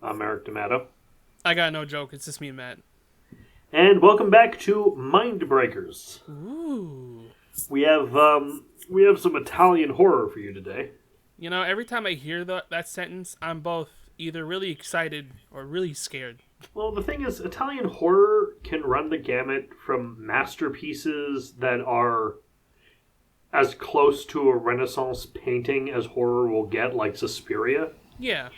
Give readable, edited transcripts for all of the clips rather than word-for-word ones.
I'm Eric D'Amato. I got no joke. It's just me and Matt. And welcome back to Mindbreakers. Ooh. We have some Italian horror for you today. You know, every time I hear that sentence, I'm both either really excited or really scared. Well, the thing is, Italian horror can run the gamut from masterpieces that are as close to a Renaissance painting as horror will get, like Suspiria, Yeah.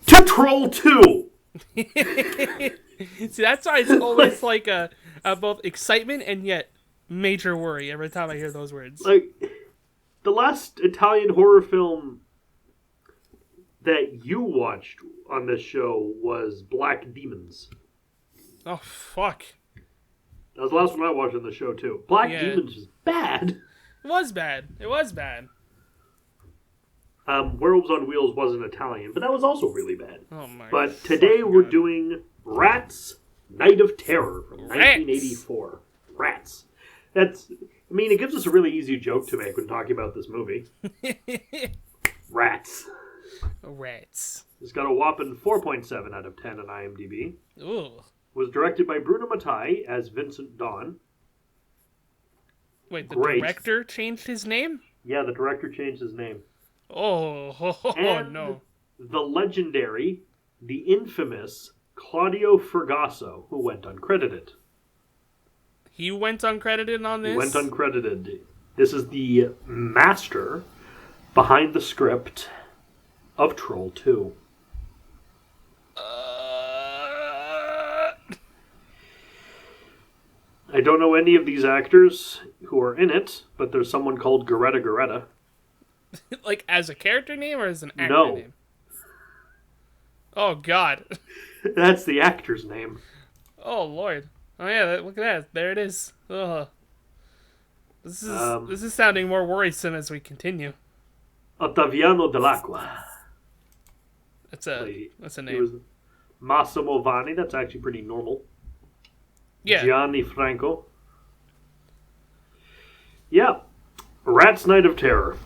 to Troll 2! See, that's why it's always like a both excitement and yet major worry every time I hear those words. Like, the last Italian horror film that you watched on this show was Black Demons. Oh, fuck. That was the last one I watched on the show, too. Black Yeah. Demons is bad. It was bad. It was bad. Werewolves on Wheels wasn't Italian, but that was also really bad. Oh, my But today we're God. doing Rats, Night of Terror from 1984. Rats. It gives us a really easy joke to make when talking about this movie. Rats. Rats. It's got a whopping 4.7 out of 10 on IMDb. Ooh. Was directed by Bruno Mattei as Vincent Dawn. Wait, the Great. director changed his name? Yeah, the director changed his name. Oh, no. The legendary, the infamous Claudio Fragasso, who went uncredited. He went uncredited on this? He went uncredited. This is the master behind the script of Troll 2. I don't know any of these actors who are in it, but there's someone called Goretta. Like, as a character name or as an actor No. name? Oh, God. That's the actor's name. Oh, Lord. Oh, yeah, look at that. There it is. Ugh. This is sounding more worrisome as we continue. Ottaviano Dell'Acqua. That's a He name. was Massimo Vanni, that's actually pretty normal. Yeah. Gianni Franco. Yeah. Rats Night of Terror.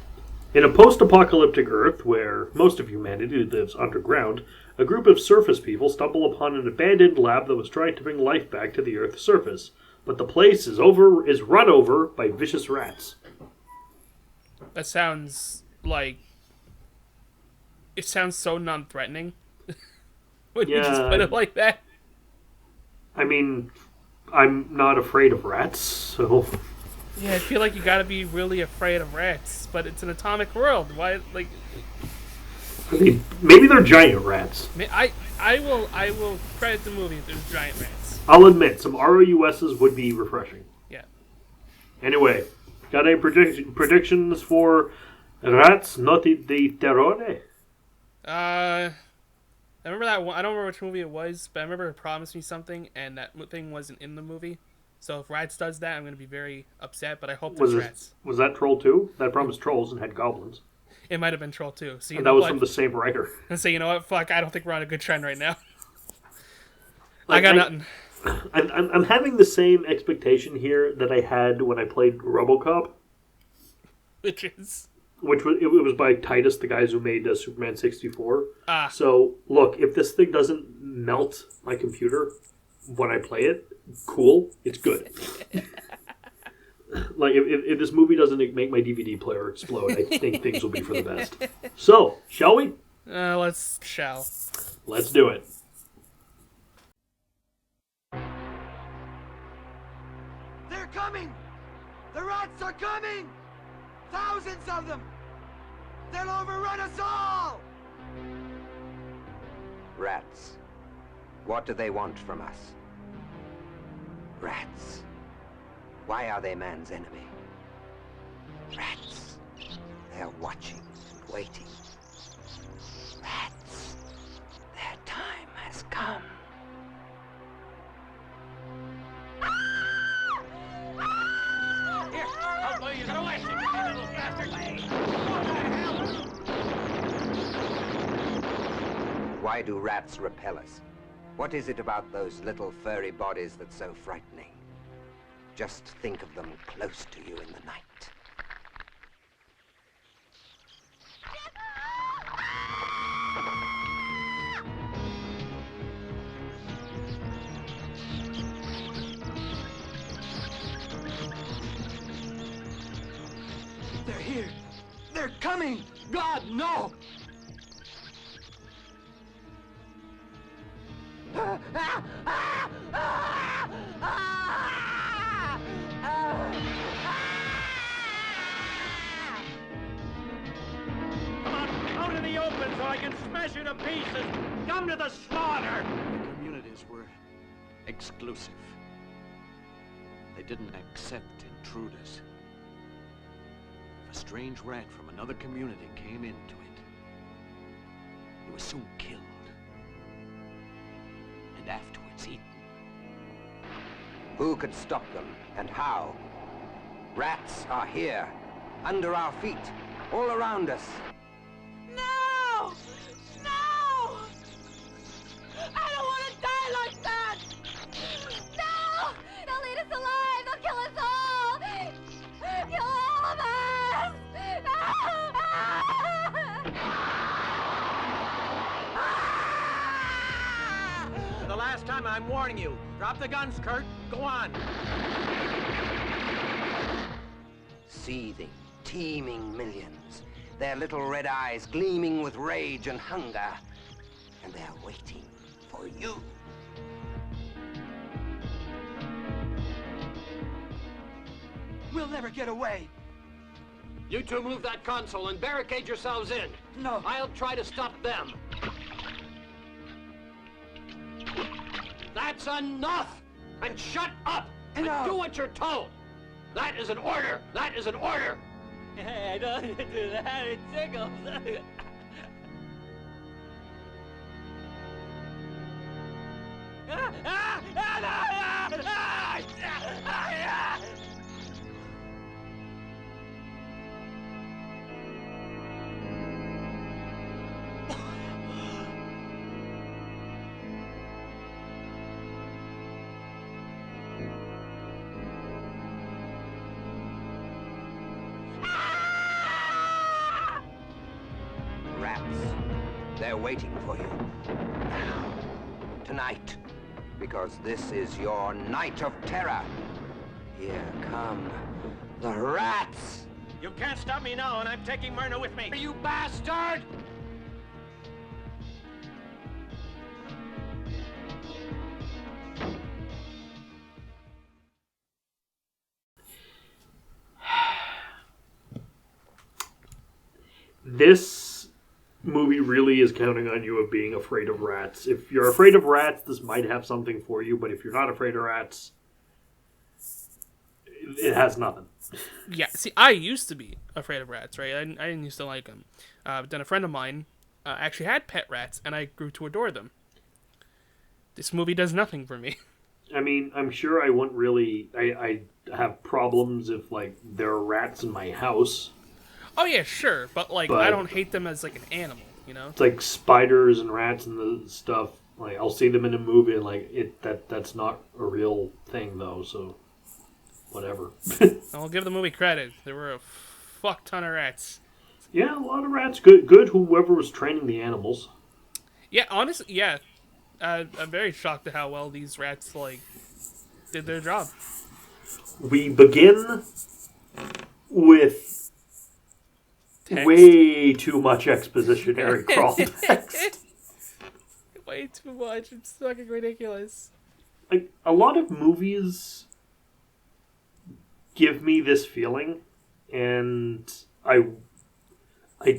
In a post-apocalyptic Earth, where most of humanity lives underground, a group of surface people stumble upon an abandoned lab that was trying to bring life back to the Earth's surface. But the place is run over by vicious rats. That sounds like... It sounds so non-threatening. When you just put it like that. I mean, I'm not afraid of rats, so... Yeah, I feel like you gotta be really afraid of rats, but it's an atomic world. Why, like... Maybe they're giant rats. I will credit the movie if there's giant rats. I'll admit, some ROUSs would be refreshing. Yeah. Anyway, got any predictions for Rats Notti di Terrore? I remember that one. I don't remember which movie it was, but I remember it promised me something, and that thing wasn't in the movie. So if Rats does that, I'm going to be very upset, but I hope there's rats. Was that Troll 2? That promised trolls and had goblins. It might have been Troll 2. So And that was from the same writer. And say, you know what? Fuck, I don't think we're on a good trend right now. I got nothing. I'm having the same expectation here that I had when I played RoboCop. Which is... Which was, it was by Titus, the guys who made Superman 64. Ah. So, look, if this thing doesn't melt my computer when I play it, cool, it's good. Like, if this movie doesn't make my DVD player explode, I think things will be for the best. So, shall we? Let's do it. They're coming! The rats are coming! Thousands of them! They'll overrun us all! Rats. What do they want from us? Rats. Why are they man's enemy? Rats. They're watching, waiting. Rats. Their time has come. Here, I'll blow you away, you little bastard! What the hell? Why do rats repel us? What is it about those little furry bodies that's so frightening? Just think of them close to you in the night. They're here. They're coming. God, no! Come on, out in the open so I can smash you to pieces. Come to the slaughter. The communities were exclusive. They didn't accept intruders. If a strange rat from another community came into it, he was soon killed. And afterwards eaten. Who could stop them, and how? Rats are here, under our feet, all around us. No! No! I don't want to die like that! No! They'll eat us alive! They'll kill us all! Kill all of us! For the last time, I'm warning you. Drop the guns, Kurt. Go on. Seething, teeming millions, their little red eyes gleaming with rage and hunger, and they're waiting for you. We'll never get away. You two move that console and barricade yourselves in. No. I'll try to stop them. That's enough! And shut up! And Enough. do what you're told! That is an order! That is an order! Hey, I don't do that. It tickles. Rats, they're waiting for you. Now, tonight, because this is your night of terror. Here come the rats! You can't stop me now, and I'm taking Myrna with me. You bastard! This movie really is counting on you of being afraid of rats. If you're afraid of rats, this might have something for you, but if you're not afraid of rats, it has nothing. Yeah, see, I used to be afraid of rats, right? I didn't used to like them. But then a friend of mine actually had pet rats, and I grew to adore them. This movie does nothing for me. I mean, I'm sure I wouldn't really... I have problems if, like, there are rats in my house. Oh, yeah, sure, but I don't hate them as, like, an animal, you know? It's like spiders and rats and the stuff. Like, I'll see them in a movie, and, like, that's not a real thing, though, so... Whatever. I'll give the movie credit. There were a fuck ton of rats. Yeah, a lot of rats. Good. Whoever was training the animals. Yeah, honestly, yeah. I'm very shocked at how well these rats, did their job. We begin with Text. way too much expositionary crawl text. Way too much. It's fucking ridiculous. Like, a lot of movies give me this feeling, and I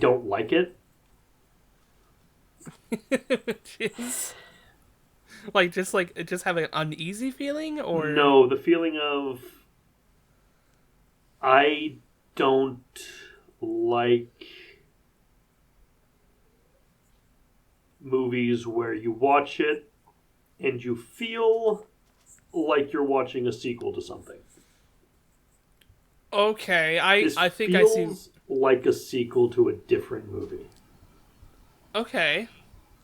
don't like it. Which is just have an uneasy feeling, or No, the feeling of I don't like movies where you watch it and you feel like you're watching a sequel to something. Okay, This I think I see. feels like a sequel to a different movie. Okay,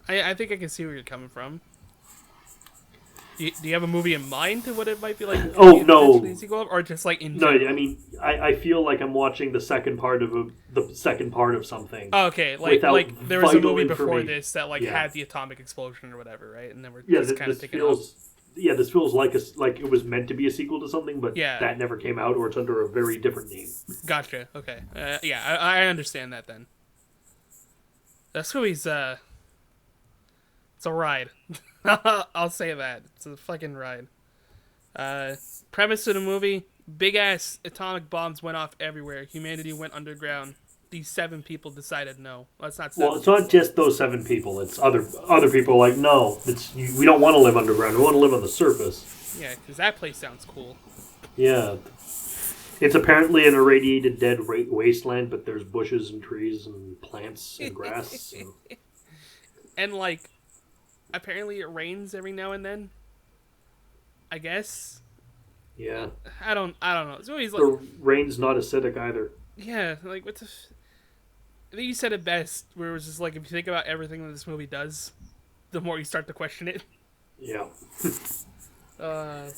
I think I can see where you're coming from. Do you have a movie in mind to what it might be like? Oh, no. A sequel of, or just like in No, general? I mean, I feel like I'm watching the second part of something. Oh, okay, without like there was a vital movie before information. this that Yeah. had the atomic explosion or whatever, right? And then we're Yeah, just kind of this picking feels this feels like it was meant to be a sequel to something, but Yeah. that never came out, or it's under a very different name. Gotcha. Okay. I understand that then. This movie's it's a ride. I'll say that. It's a fucking ride. Premise of the movie: big ass atomic bombs went off everywhere. Humanity went underground. These 7 people decided no. Well, it's not 7. Well, it's not just those 7 people. It's other people like, no, we don't want to live underground. We want to live on the surface. Yeah, because that place sounds cool. Yeah. It's apparently an irradiated dead wasteland, but there's bushes and trees and plants and grass. And, like, apparently it rains every now and then. I guess. Yeah. I don't know. This movie's like... The rain's not acidic either. Yeah, like, what the... I think you said it best, where it was just like, if you think about everything that this movie does, the more you start to question it. Yeah. Yeah,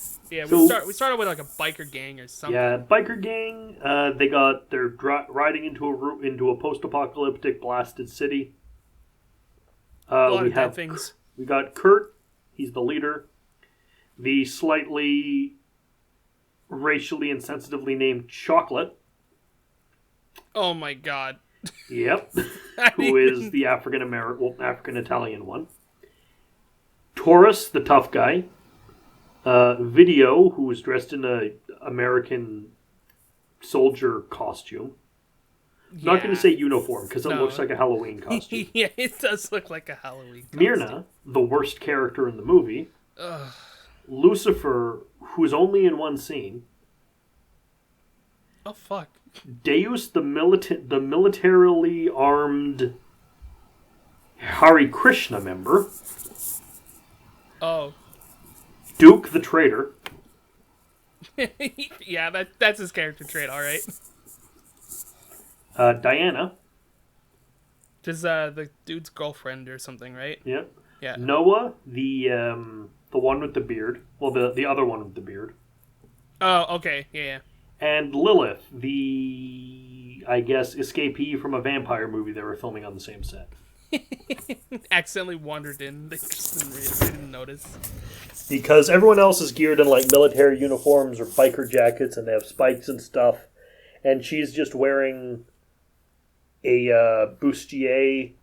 So- we started with like a biker gang or something. Yeah, biker gang. They're riding into a post-apocalyptic blasted city. A lot We of dead have things. We got Kurt. He's the leader. The slightly racially and sensitively named Chocolate. Oh my god. Yep. Who is the African Italian one. Taurus, the tough guy. Video, who was dressed in a American soldier costume. Not going to say uniform, because it No. looks like a Halloween costume. Yeah, it does look like a Halloween costume. Myrna, the worst character in the movie. Ugh. Lucifer, who's only in one scene. Oh, fuck. Deus, the militarily armed Hare Krishna member. Oh. Duke, the traitor. Yeah, that's his character trait, alright. Diana. Just the dude's girlfriend or something, right? Yep. Yeah. Noah, the one with the beard. Well, the other one with the beard. Oh, okay. Yeah. And Lilith, the, I guess, escapee from a vampire movie they were filming on the same set. Accidentally wandered in. They just didn't notice. Because everyone else is geared in like military uniforms or biker jackets, and they have spikes and stuff. And she's just wearing a bustier,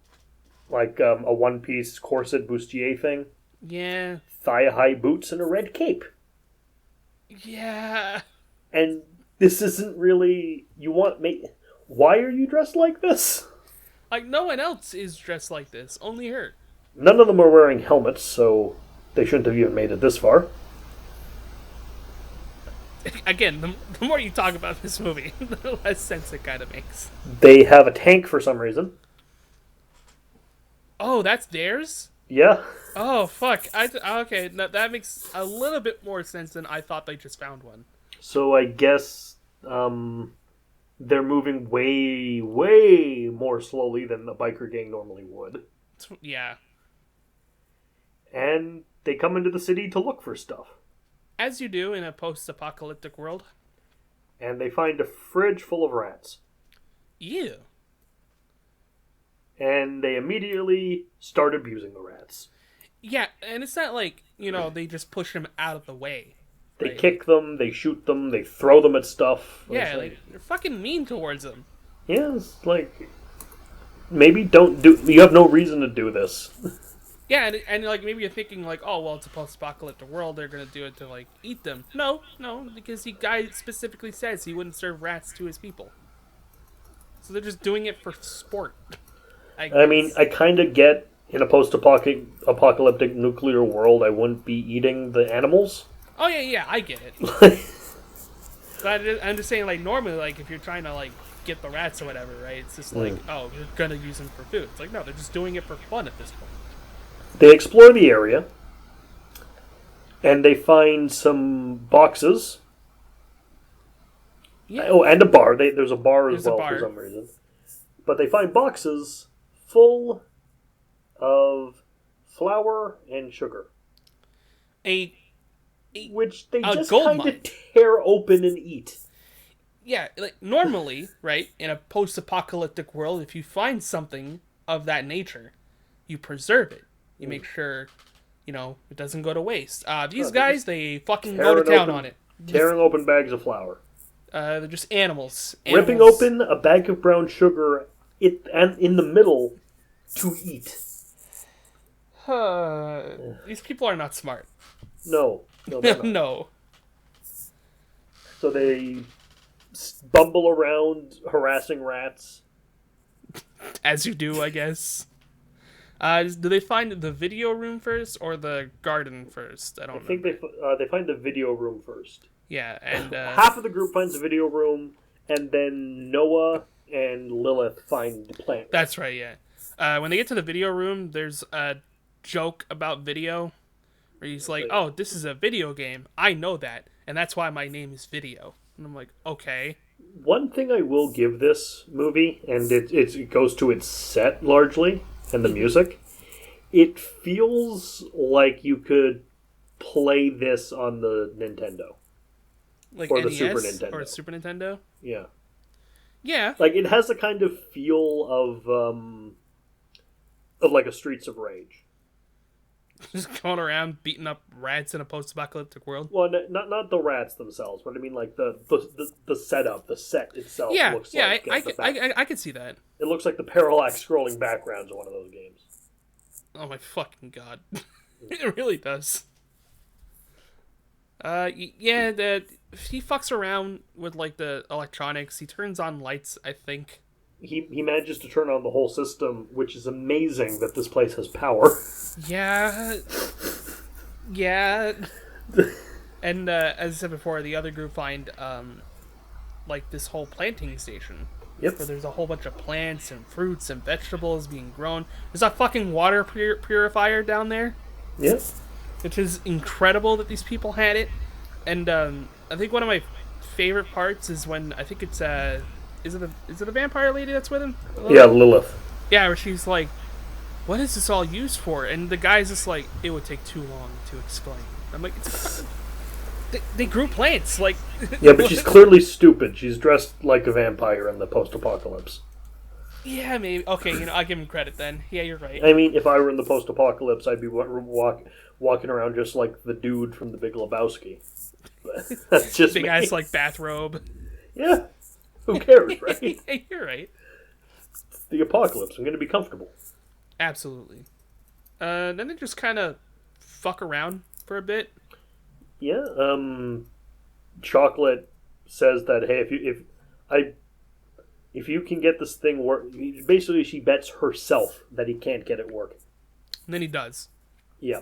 like a one-piece corset bustier thing. Yeah. Thigh-high boots and a red cape. Yeah. And this isn't really... Why are you dressed like this? Like, no one else is dressed like this. Only her. None of them are wearing helmets, so they shouldn't have even made it this far. Again, the more you talk about this movie, the less sense it kind of makes. They have a tank for some reason. Oh, that's theirs? Yeah. Oh, fuck. Okay, that makes a little bit more sense than I thought they just found one. So I guess they're moving way, way more slowly than the biker gang normally would. Yeah. And they come into the city to look for stuff. As you do in a post-apocalyptic world. And they find a fridge full of rats. Ew. And they immediately start abusing the rats. Yeah, and it's not like, they just push them out of the way. They right? kick them, they shoot them, they throw them at stuff. Yeah, they're fucking mean towards them. Yeah, it's like... Maybe you have no reason to do this. Yeah, and like, maybe you're thinking, like, oh, well, it's a post-apocalyptic world, they're gonna do it to, like, eat them. No, because the guy specifically says he wouldn't serve rats to his people. So they're just doing it for sport. I mean, I kind of get, in a post-apocalyptic nuclear world, I wouldn't be eating the animals. Oh, yeah, I get it. But I'm just saying, like, normally, like, if you're trying to, like, get the rats or whatever, right, it's just like, oh, you're gonna use them for food. It's like, no, they're just doing it for fun at this point. They explore the area, and they find some boxes. Yeah. Oh, and a bar. There's a bar There's as a well bar. for some reason. But they find boxes full of flour and sugar, which they a just gold kind mine. of tear open and eat. Yeah, like, normally, right, in a post-apocalyptic world, if you find something of that nature, you preserve it. You make sure it doesn't go to waste. These guys, they fucking go to tearing town open- on it. Tearing open bags of flour. They're just animals. Ripping open a bag of brown sugar and in the middle to eat. These people are not smart. No, they're not. No. So they bumble around harassing rats. As you do, I guess. Do they find the video room first or the garden first? I think they find the video room first. Yeah, and half of the group finds the video room, and then Noah and Lilith find the plant. That's right. Yeah. When they get to the video room, there's a joke about video, where he's like, "Oh, this is a video game. I know that, and that's why my name is Video." And I'm like, "Okay." One thing I will give this movie, and it goes to its set largely, and the music, it feels like you could play this on the Nintendo. Like or NES the Super Nintendo. or Super Nintendo? Yeah. Yeah. Like, it has a kind of feel of like a Streets of Rage. Just going around beating up rats in a post-apocalyptic world. Well, not the rats themselves, but I mean like the setup, the set itself. Yeah, looks yeah, like I could see that. It looks like the parallax scrolling backgrounds of one of those games. Oh my fucking god, it really does. Yeah, he fucks around with like the electronics. He turns on lights, I think. He manages to turn on the whole system, which is amazing that this place has power. Yeah. Yeah. And as I said before, the other group find like this whole planting station. Yep. Where there's a whole bunch of plants and fruits and vegetables being grown. There's a fucking water purifier down there. Yep. Which is incredible that these people had it. And I think one of my favorite parts is when I think it's is it the vampire lady that's with him? Yeah, Lilith. Yeah, where she's like, "What is this all used for?" And the guy's just like, "It would take too long to explain." I'm like, they grew plants, like. Yeah, but she's clearly stupid. She's dressed like a vampire in the post-apocalypse. Yeah, maybe. Okay, I'll give him credit then. Yeah, you're right. I mean, if I were in the post-apocalypse, I'd be walking around just like the dude from The Big Lebowski. That's just big me. ass like bathrobe. Yeah. Who cares, right? Hey, you're right. It's the apocalypse. I'm going to be comfortable. Absolutely. Then they just kind of fuck around for a bit. Yeah. Chocolate says that, hey, if you can get this thing work, basically she bets herself that he can't get it working. And then he does. Yeah.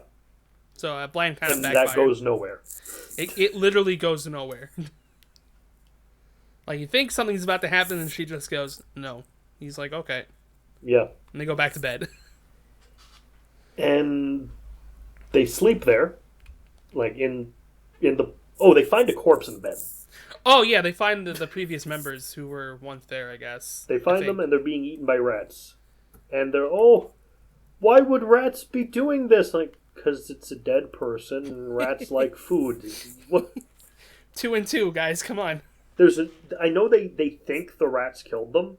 So Bland kind of and backfired. that goes nowhere. It literally goes nowhere. Like, you think something's about to happen, and she just goes, no. He's like, okay. Yeah. And they go back to bed. And they sleep there. Like, in the... Oh, they find a corpse in bed. Oh, yeah, they find the previous members who were once there, I guess. They find them, and they're being eaten by rats. And they're, oh, why would rats be doing this? Like, because it's a dead person, and rats like food. What? 2 and 2, guys, come on. I know they think the rats killed them,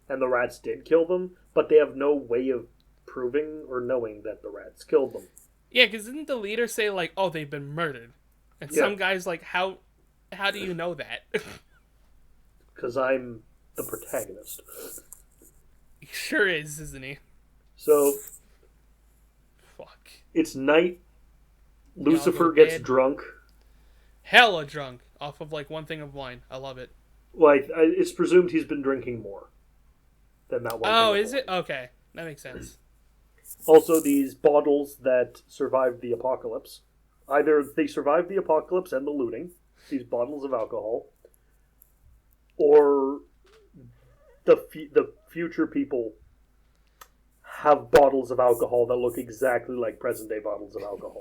and the rats did kill them, but they have no way of proving or knowing that the rats killed them. Yeah, because didn't the leader say, like, oh, they've been murdered? And some guy's like, how do you know that? Because I'm the protagonist. He sure is, isn't he? So, fuck. It's night. Lucifer gets drunk. Hella drunk. Off of, like, one thing of wine. I love it. Like, it's presumed he's been drinking more than that one. Oh, is it? Okay. That makes sense. Also, these bottles that survived the apocalypse. Either they survived the apocalypse and the looting, these bottles of alcohol, or the future people have bottles of alcohol that look exactly like present-day bottles of alcohol.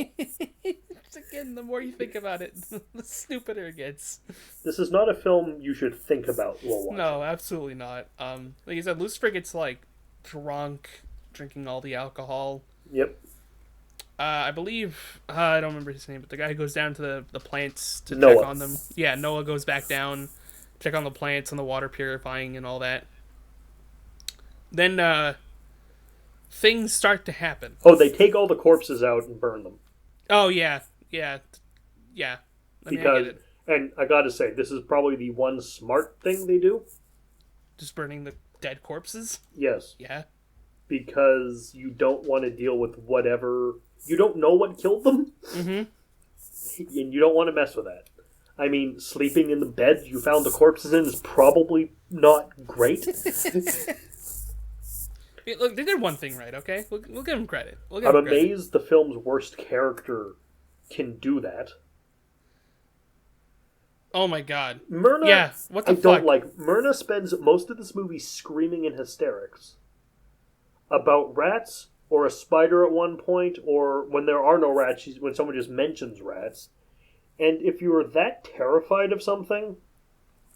Again, the more you think about it, the stupider it gets. This is not a film you should think about while watching. No, absolutely not. Like you said, Lucifer gets, like, drunk, drinking all the alcohol. Yep. I believe, I don't remember his name, but the guy who goes down to the plants to Noah. check on them. Yeah, Noah goes back down, check on the plants and the water purifying and all that. Then, things start to happen. Oh, they take all the corpses out and burn them. Oh yeah. I mean, I Because, get it. and I gotta say, this is probably the one smart thing they do. Just burning the dead corpses. Yes. Yeah. Because you don't want to deal with whatever... You don't know what killed them. Mm-hmm. And you don't want to mess with that. I mean, sleeping in the bed you found the corpses in is probably not great. Look, they did one thing right, okay? We'll give them credit. I'm amazed the film's worst character can do that. Oh my god. Myrna, yeah, what the I fuck? don't like. Myrna spends most of this movie screaming in hysterics about rats or a spider at one point, or when there are no rats, when someone just mentions rats. And if you were that terrified of something,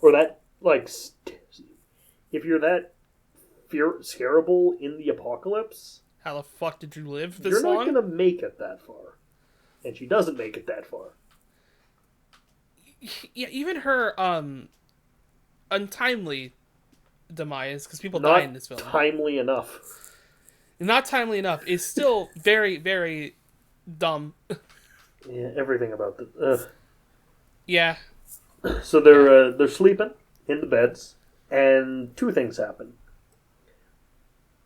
or that, like, if you're that scarable in the apocalypse, How the fuck did you live this you're not long? going to make it that far. And she doesn't make it that far. Yeah, even her untimely demise, because people Not die in this film. timely enough. Not timely enough is still very, very dumb. Yeah, everything about this. Yeah. So they're sleeping in the beds, and two things happen.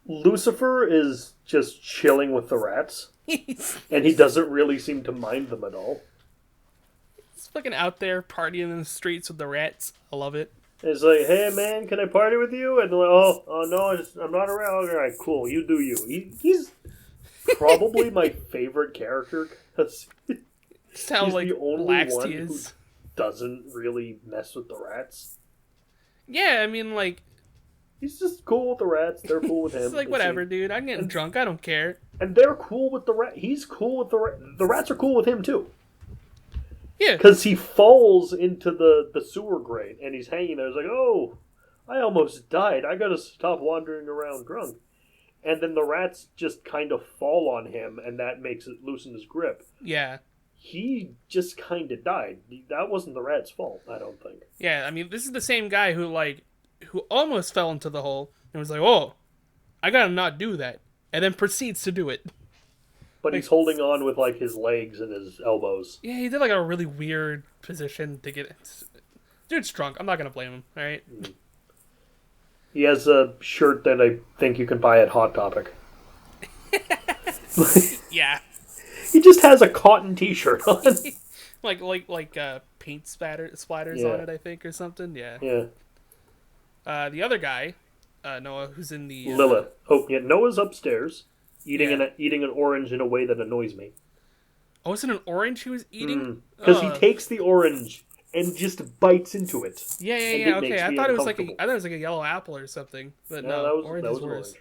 Lucifer is just chilling with the rats, and he doesn't really seem to mind them at all. He's fucking out there partying in the streets with the rats. I love it. It's like, hey man, can I party with you? And they're like, oh no, I'm not around. All right, cool, you do you. He's probably my favorite character because Just how he's like the only lax one he is. who doesn't really mess with the rats. Yeah, I mean, like, He's just cool with the rats. They're cool with him. it's like, whatever, dude. I'm getting drunk. I don't care. And they're cool with the rat. He's cool with the rat. The rats are cool with him too. Yeah. Because he falls into the sewer grate and he's hanging there. He's like, oh, I almost died. I gotta stop wandering around drunk. And then the rats just kind of fall on him, and that makes it loosen his grip. Yeah. He just kind of died. That wasn't the rat's fault, I don't think. Yeah, I mean, this is the same guy who almost fell into the hole and was like, oh, I gotta not do that. And then proceeds to do it. But he's holding on with, like, his legs and his elbows. Yeah, he did, like, a really weird position to get it. Dude's drunk. I'm not gonna blame him, alright? He has a shirt that I think you can buy at Hot Topic. Yeah. He just has a cotton t-shirt on. like paint splatters Yeah. on it, I think, or something. Yeah. Yeah. The other guy, Noah, who's in the... Lilith. Oh, yeah, Noah's upstairs, eating Yeah. eating an orange in a way that annoys me. Oh, was it an orange he was eating? Because he takes the orange and just bites into it. Yeah, and it okay. makes I me thought it was like uncomfortable. a yellow apple or something. But No, no, that was, orange that is was worse. orange.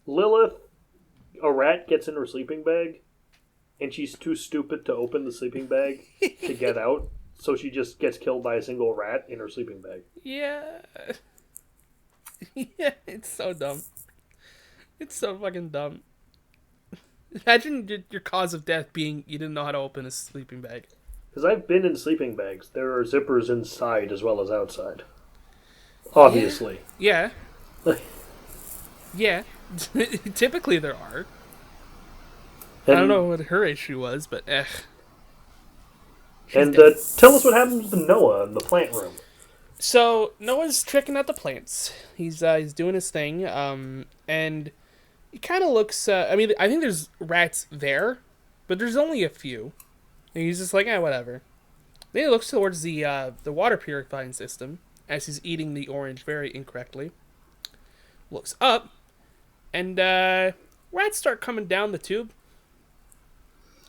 Lilith, a rat gets in her sleeping bag, and she's too stupid to open the sleeping bag to get out, so she just gets killed by a single rat in her sleeping bag. Yeah. Yeah, it's so dumb. It's so fucking dumb. Imagine your cause of death being you didn't know how to open a sleeping bag. Because I've been in sleeping bags. There are zippers inside as well as outside. Obviously. Yeah. Yeah. Typically there are. I don't know what her issue was, but And tell us what happens to Noah in the plant room. So Noah's checking out the plants. He's doing his thing, and he kind of looks. I mean, I think there's rats there, but there's only a few. And he's just like, whatever. Then he looks towards the water purifying system as he's eating the orange very incorrectly. Looks up, and rats start coming down the tube.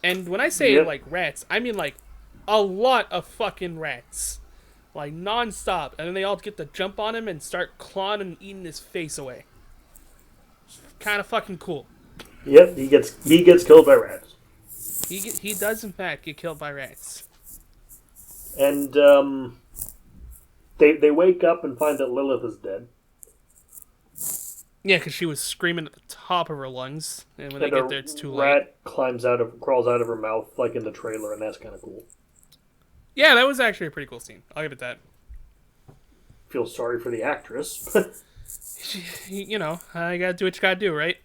And when I say like rats, I mean like a lot of fucking rats. Like, non-stop. And then they all get to jump on him and start clawing and eating his face away. Kind of fucking cool. Yep, he gets killed by rats. He does, in fact, get killed by rats. And, they wake up and find that Lilith is dead. Yeah, because she was screaming at the top of her lungs. And when they get there, it's too late. Rat crawls out of her mouth, like in the trailer, and that's kind of cool. Yeah, that was actually a pretty cool scene. I'll give it that. Feel sorry for the actress. You know, I gotta do what you gotta do, right?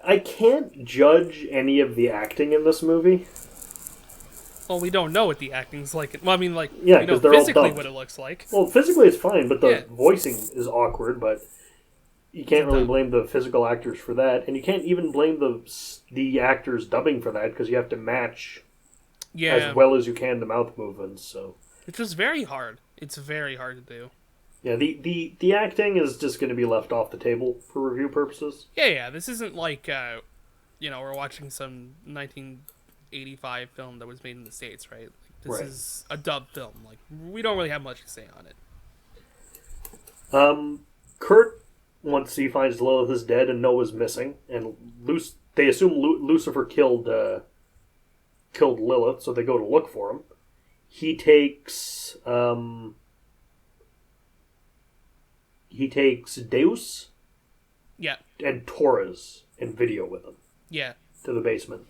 I can't judge any of the acting in this movie. Well, we don't know what the acting's like. Well, I mean, like, Yeah, we know 'cause they're all physically dubbed. what it looks like. Well, physically it's fine, but the Yeah. voicing is awkward, but you can't really dumb. blame the physical actors for that, and you can't even blame the actors dubbing for that, because you have to match Yeah. as well as you can the mouth movements, so... Which was very hard. It's very hard to do. Yeah, the acting is just going to be left off the table for review purposes. Yeah. This isn't like, we're watching some 1985 film that was made in the States, right? Like, this Right. is a dub film. Like, we don't really have much to say on it. Kurt, once he finds Lilith is dead and Noah's missing, and they assume Lucifer killed Lilith, so they go to look for him. He takes Deus Yeah. and Torres and video with him Yeah. to the basement.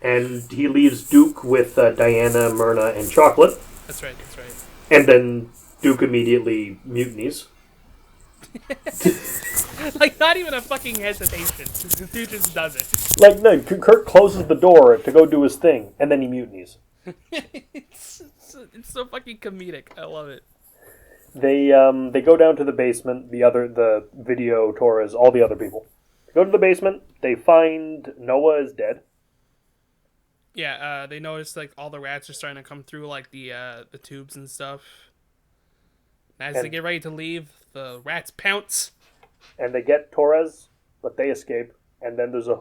And he leaves Duke with Diana, Myrna, and Chocolate. That's right. And then Duke immediately mutinies. Like, not even a fucking hesitation. The dude just does it. Like, no, Kurt closes the door to go do his thing, and then he mutinies. It's so fucking comedic. I love it. They go down to the basement, the video, Torres, all the other people. They go to the basement, they find Noah is dead. Yeah, they notice, like, all the rats are starting to come through, like, the tubes and stuff. As they get ready to leave, the rats pounce. And they get Torres, but they escape. And then there's a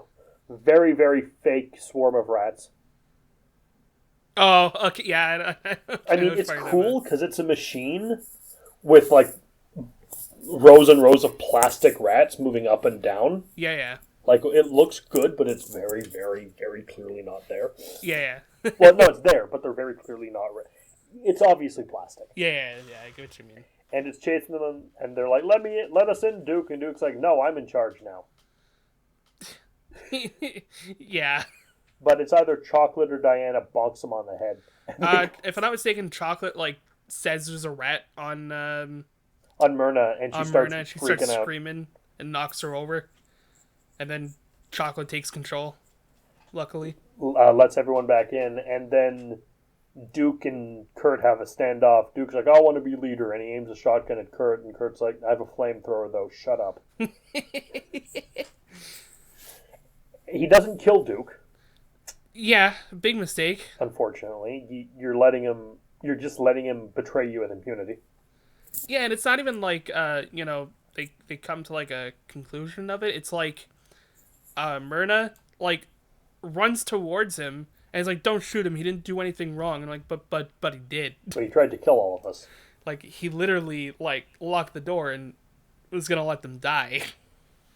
very, very fake swarm of rats. Oh, okay, yeah. I mean, it's cool because it's a machine with, like, rows and rows of plastic rats moving up and down. Yeah. Like, it looks good, but it's very, very, very clearly not there. Yeah. Well, no, it's there, but they're very clearly not. It's obviously plastic. Yeah, I get what you mean. And it's chasing them, and they're like, let us in, Duke. And Duke's like, no, I'm in charge now. Yeah. But it's either Chocolate or Diana bonks him on the head. If I'm not mistaken, Chocolate, like, says there's a rat on Myrna, and she starts freaking out. screaming and knocks her over. And then Chocolate takes control, luckily. Lets everyone back in, and then Duke and Kurt have a standoff. Duke's like, I want to be leader, and he aims a shotgun at Kurt, and Kurt's like, I have a flamethrower, though, shut up. He doesn't kill Duke. Yeah, big mistake. Unfortunately. You're just letting him betray you with impunity. Yeah, and it's not even like, they come to, like, a conclusion of it. It's like, Myrna, like, runs towards him, and is like, don't shoot him, he didn't do anything wrong. And I'm like, but he did. But he tried to kill all of us. Like, he literally, like, locked the door and was gonna let them die.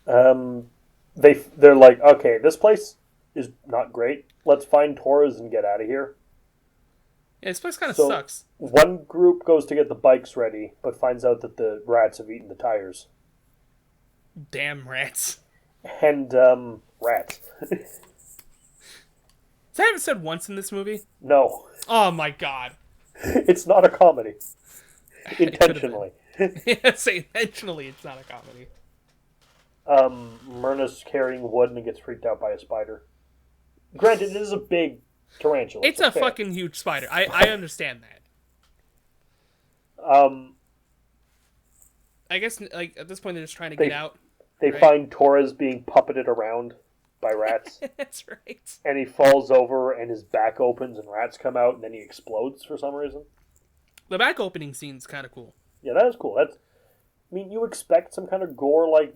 They're like, okay, this place is not great. Let's find Torres and get out of here. Yeah, this place kind of sucks. One group goes to get the bikes ready, but finds out that the rats have eaten the tires. Damn rats. And, rats. Is that said once in this movie? No. Oh my god. It's not a comedy. Intentionally. Say intentionally it's not a comedy. Myrna's carrying wood and gets freaked out by a spider. Granted, it is a big tarantula. It's a fucking huge spider. I understand that. I guess, like, at this point they're just trying to get out. They find Torres being puppeted around by rats. That's right. And he falls over and his back opens and rats come out and then he explodes for some reason. The back opening scene's kind of cool. Yeah, that is cool. I mean, you expect some kind of gore, like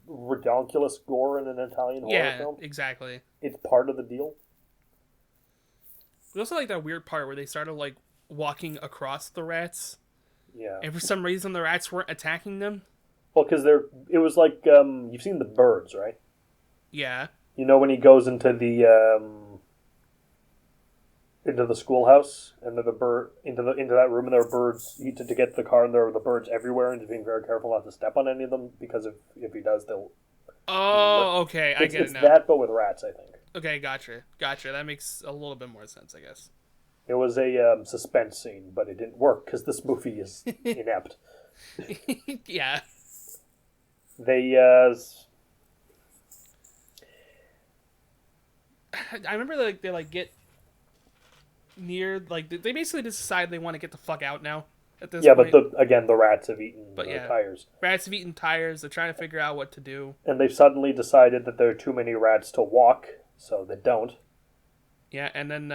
redonkulous gore in an Italian horror film. Yeah, exactly. It's part of the deal. There's also, like, that weird part where they started, like, walking across the rats. Yeah. And for some reason the rats weren't attacking them. Well, because it was like, you've seen The Birds, right? Yeah. You know when he goes into the schoolhouse and into that room and there are birds to get to the car and there are the birds everywhere and he's being very careful not to step on any of them because if he does they'll. Oh, okay, I get it now. It's that, but with rats, I think. Okay, gotcha. That makes a little bit more sense, I guess. It was a suspense scene, but it didn't work because this movie is inept. Yeah. They I remember they like get near, like they basically just decide they want to get the fuck out now at this point. But the rats have eaten tires. Rats have eaten tires. They're trying to figure out what to do. And they've suddenly decided that there are too many rats to walk, so they don't. Yeah, and then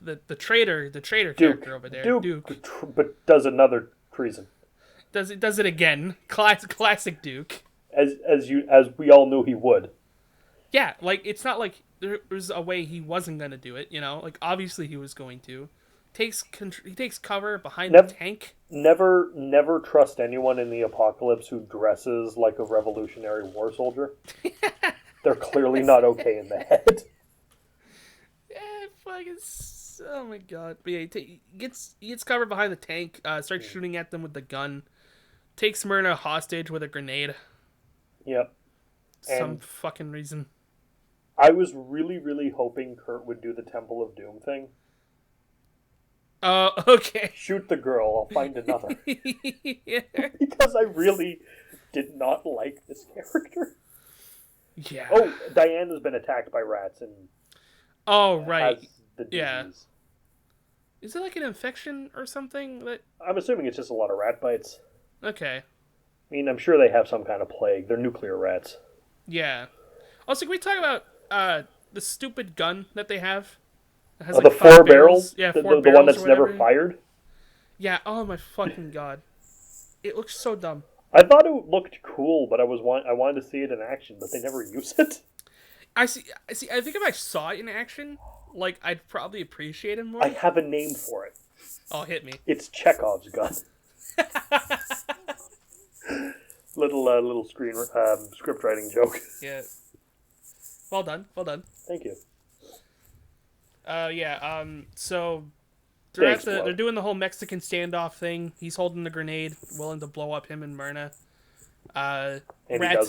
the traitor character over there, Duke, but does another treason. Does it again? Classic Duke. As we all knew he would. Yeah, like it's not like there was a way he wasn't gonna do it. You know, like obviously he was going to. He takes cover behind the tank. Never trust anyone in the apocalypse who dresses like a Revolutionary War soldier. They're clearly not okay in the head. Yeah, fucking. Oh my god! But yeah, he gets cover behind the tank. Starts shooting at them with the gun. Takes Myrna hostage with a grenade. Yep. Some fucking reason. I was really, really hoping Kurt would do the Temple of Doom thing. Okay. Shoot the girl, I'll find another. Yeah. Because I really did not like this character. Yeah. Oh, Diana's been attacked by rats and... Oh, right. Has the disease. Yeah. Is it like an infection or something? I'm assuming it's just a lot of rat bites. Okay. I mean, I'm sure they have some kind of plague. They're nuclear rats. Yeah. Also, can we talk about the stupid gun that they have? It has, the 4 barrels? Yeah, the 4 barrels. The one that's never fired? Yeah, oh my fucking god. It looks so dumb. I thought it looked cool, but I wanted to see it in action, but they never use it. I see. I think if I saw it in action, like, I'd probably appreciate it more. I have a name for it. Oh, hit me. It's Chekhov's gun. little script writing joke. Yeah. Well done. Thank you. So they're doing the whole Mexican standoff thing. He's holding the grenade, willing to blow up him and Myrna. Rats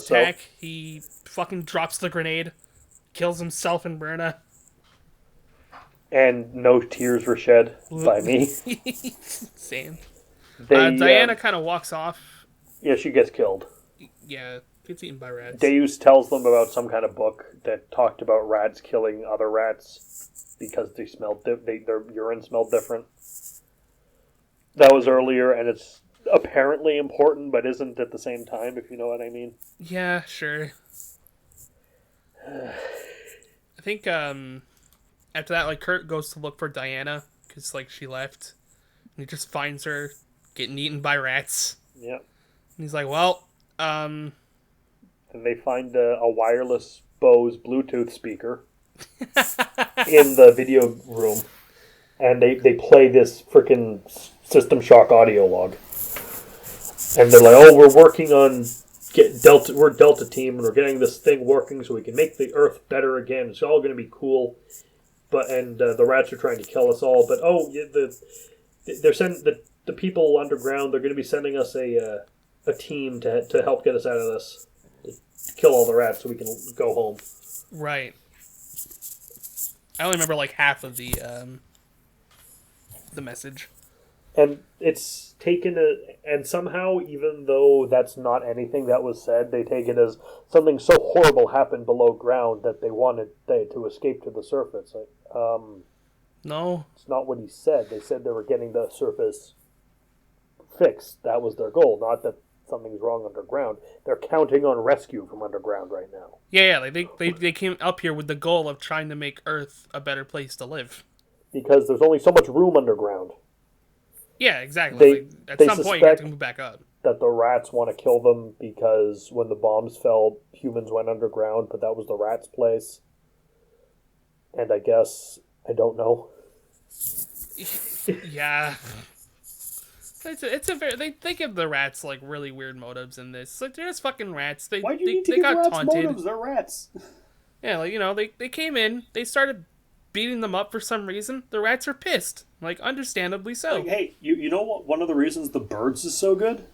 attack. So. He fucking drops the grenade, kills himself and Myrna. And no tears were shed by me. Same. Diana kind of walks off. Yeah, she gets killed. Yeah, gets eaten by rats. Deus tells them about some kind of book that talked about rats killing other rats because they smelled their urine smelled different. That was earlier, and it's apparently important, but isn't at the same time, if you know what I mean. Yeah, sure. I think after that, like, Kurt goes to look for Diana because, like, she left, and he just finds her getting eaten by rats. Yeah. And he's like, well, and they find a wireless Bose Bluetooth speaker in the video room, and they play this freaking System Shock audio log, and they're like, "Oh, we're working on we're Delta Team, and we're getting this thing working so we can make the Earth better again. It's all going to be cool." But the rats are trying to kill us all. But they're sending the people underground. They're going to be sending us a team to help get us out of this, to kill all the rats so we can go home. Right. I only remember like half of the message. And it's taken and somehow, even though that's not anything that was said, they take it as something so horrible happened below ground that they wanted to escape to the surface. No. It's not what he said. They said they were getting the surface fixed. That was their goal, not that something's wrong underground. They're counting on rescue from underground right now. Yeah, like they came up here with the goal of trying to make Earth a better place to live. Because there's only so much room underground. Yeah, exactly. At some point, you have to move back up. That the rats want to kill them because when the bombs fell, humans went underground, but that was the rats' place. And I guess, I don't know. Yeah. It's a very, they give the rats like really weird motives in this. Like, they're just fucking rats. Why do you need to give rats motives? They're rats. Yeah, like, you know, they came in, they started beating them up for some reason. The rats are pissed. Like, understandably so. Like, hey, you know what? One of the reasons the Birds is so good?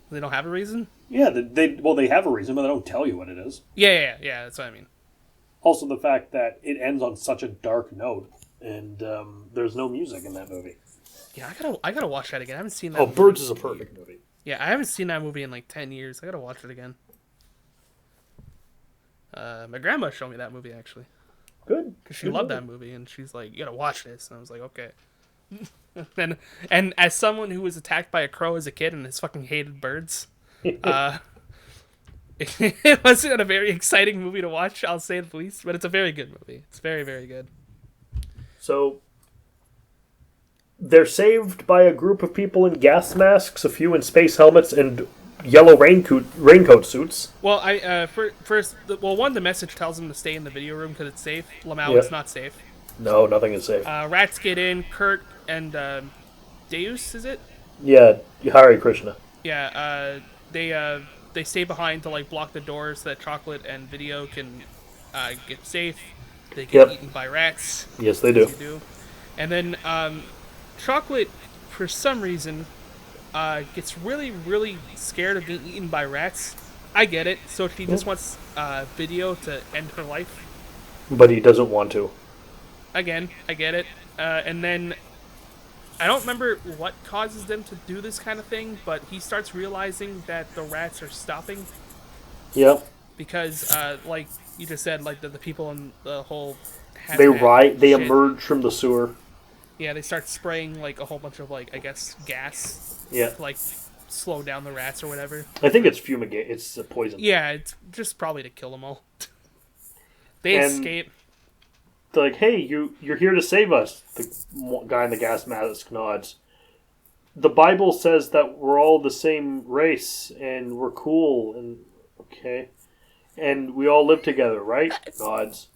They don't have a reason? Yeah, they have a reason, but they don't tell you what it is. Yeah, that's what I mean. Also, the fact that it ends on such a dark note, and there's no music in that movie. Yeah, I gotta watch that again. I haven't seen that. Oh, Birds is a perfect movie. Yeah, I haven't seen that movie in like 10 years. I gotta watch it again. My grandma showed me that movie, actually. Good. Because she loved that movie, and she's like, you gotta watch this. And I was like, okay. and as someone who was attacked by a crow as a kid and has fucking hated birds, it wasn't a very exciting movie to watch, I'll say the least, but it's a very good movie. It's very, very good. So, they're saved by a group of people in gas masks, a few in space helmets, and yellow raincoat suits. Well, one, the message tells them to stay in the video room because it's safe. Lamau, it's not safe. No, nothing is safe. Rats get in. Kurt and Deus, is it? Yeah, Hare Krishna. Yeah, they stay behind to like block the doors so that Chocolate and Video can get safe. They get eaten by rats. Yes, they do. And then Chocolate, for some reason, gets really, really scared of being eaten by rats. I get it. So she just wants Video to end her life. But he doesn't want to. Again, I get it. And then I don't remember what causes them to do this kind of thing, but he starts realizing that the rats are stopping. Yep. Because, like you just said, like the people in the whole they emerge from the sewer. Yeah, they start spraying like a whole bunch of like, I guess, gas. Yeah. To, like, slow down the rats or whatever. I think it's fumigate. It's a poison. Yeah, it's just probably to kill them all. They escape. They're like, hey, you're here to save us. The guy in the gas mask nods. The Bible says that we're all the same race and we're cool and okay, and we all live together, right? Nods.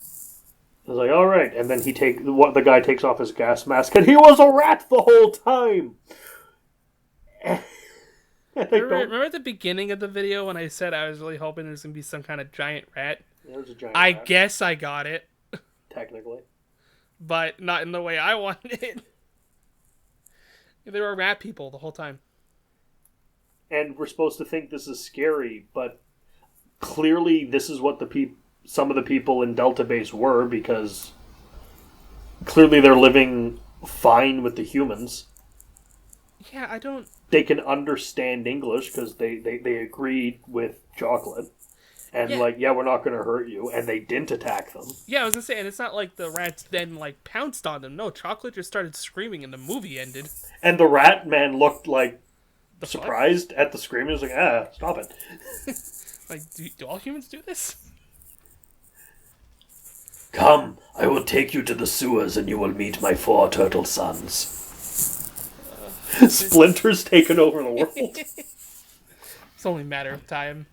I was like, all right. And then the guy takes off his gas mask, and he was a rat the whole time. Remember at the beginning of the video when I said I was really hoping there's gonna be some kind of giant rat? There was a giant I rat. guess I got it. Technically. But not in the way I wanted it. There were rat people the whole time. And we're supposed to think this is scary, but clearly this is what some of the people in Delta Base were, because clearly they're living fine with the humans. Yeah, I don't... They can understand English because they agreed with Chocolate. And we're not going to hurt you. And they didn't attack them. Yeah, I was going to say, and it's not like the rats then, like, pounced on them. No, Chocolate just started screaming and the movie ended. And the rat man looked, like, surprised at the screaming. He was like, stop it. Like, do all humans do this? Come, I will take you to the sewers and you will meet my 4 turtle sons. Splinter's taken over the world. It's only a matter of time.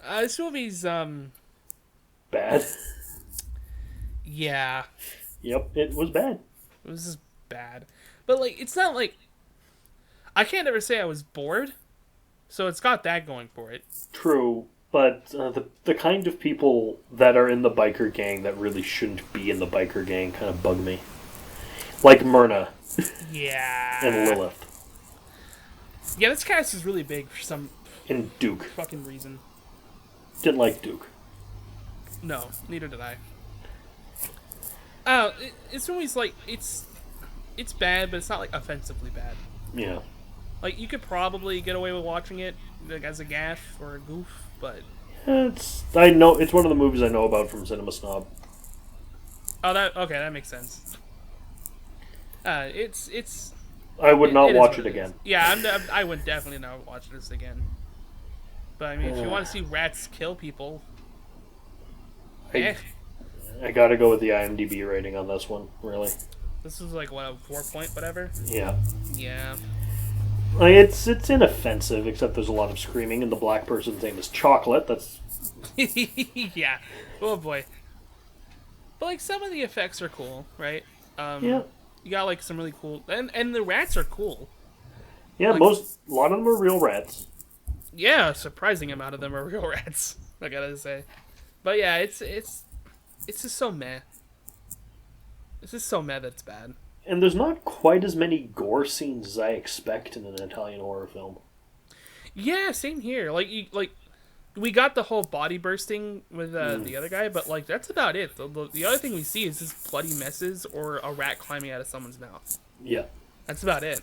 This movie's, bad. Yeah. Yep, it was bad. It was just bad. But, like, it's not like... I can't ever say I was bored, so it's got that going for it. True, but the kind of people that are in the biker gang that really shouldn't be in the biker gang kind of bug me. Like Myrna. Yeah. And Lilith. Yeah, this cast is really big for some... And Duke. Fucking reason. Didn't like Duke. No, neither did I. It's always like, it's bad, but it's not, like, offensively bad. Yeah. Like, you could probably get away with watching it, like, as a gaffe or a goof, but... It's one of the movies I know about from Cinema Snob. Oh, that makes sense. It's... I would not watch it again. Yeah, I would definitely not watch this again. But, I mean, if you want to see rats kill people... I gotta go with the IMDb rating on this one, really. This is like, what, a 4 point whatever? Yeah. Yeah. It's inoffensive, except there's a lot of screaming, and the black person's name is Chocolate. That's... Yeah. Oh, boy. But, like, some of the effects are cool, right? Yeah. You got, like, some really cool... And the rats are cool. Yeah, like, a lot of them are real rats. Yeah, a surprising amount of them are real rats, I gotta say. But yeah, it's just so meh. It's just so meh that's bad. And there's not quite as many gore scenes as I expect in an Italian horror film. Yeah, same here. We got the whole body bursting with the other guy, but like that's about it. The other thing we see is just bloody messes or a rat climbing out of someone's mouth. Yeah. That's about it.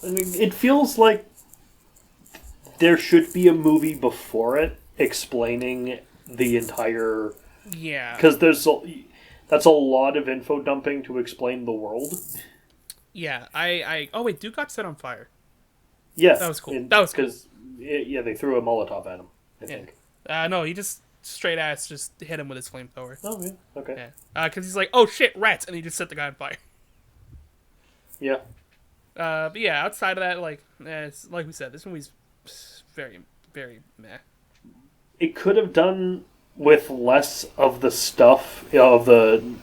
I mean, it feels like there should be a movie before it explaining the entire... Yeah. Because that's a lot of info dumping to explain the world. Yeah, oh wait, Duke got set on fire. Yeah. That was cool. That was cool. Because, yeah, they threw a Molotov at him, I think. No, he just straight ass just hit him with his flamethrower. Oh, yeah. Okay. Yeah. Because he's like, oh shit, rats, and he just set the guy on fire. Yeah. But yeah, outside of that, like, it's, like we said, this movie's very, very meh. It could have done with less of the stuff, of the...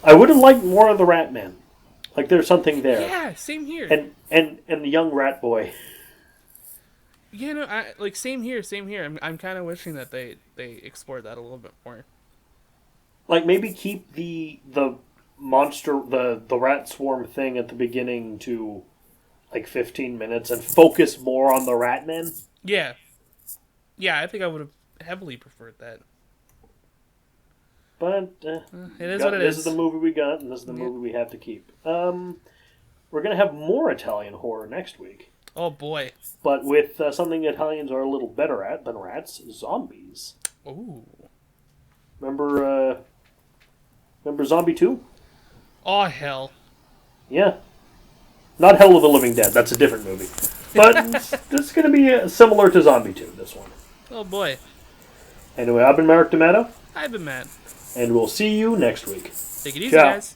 I would have liked more of the Rat Man. Like, there's something there. Yeah, same here. And the young rat boy. Yeah, no, same here. I'm kind of wishing that they explored that a little bit more. Like, maybe keep the monster, the rat swarm thing at the beginning to, like, 15 minutes and focus more on the rat man. Yeah. Yeah, I think I would have heavily preferred that. But, it is what it is. This is the movie we got, and this is the movie we have to keep. We're going to have more Italian horror next week. Oh, boy. But with something Italians are a little better at than rats, zombies. Ooh. Remember Zombie 2? Oh, hell. Yeah. Not Hell of the Living Dead. That's a different movie. But it's going to be similar to Zombie 2, this one. Oh, boy. Anyway, I've been Marek D'Amato. I've been Matt. And we'll see you next week. Take it easy, Ciao. guys.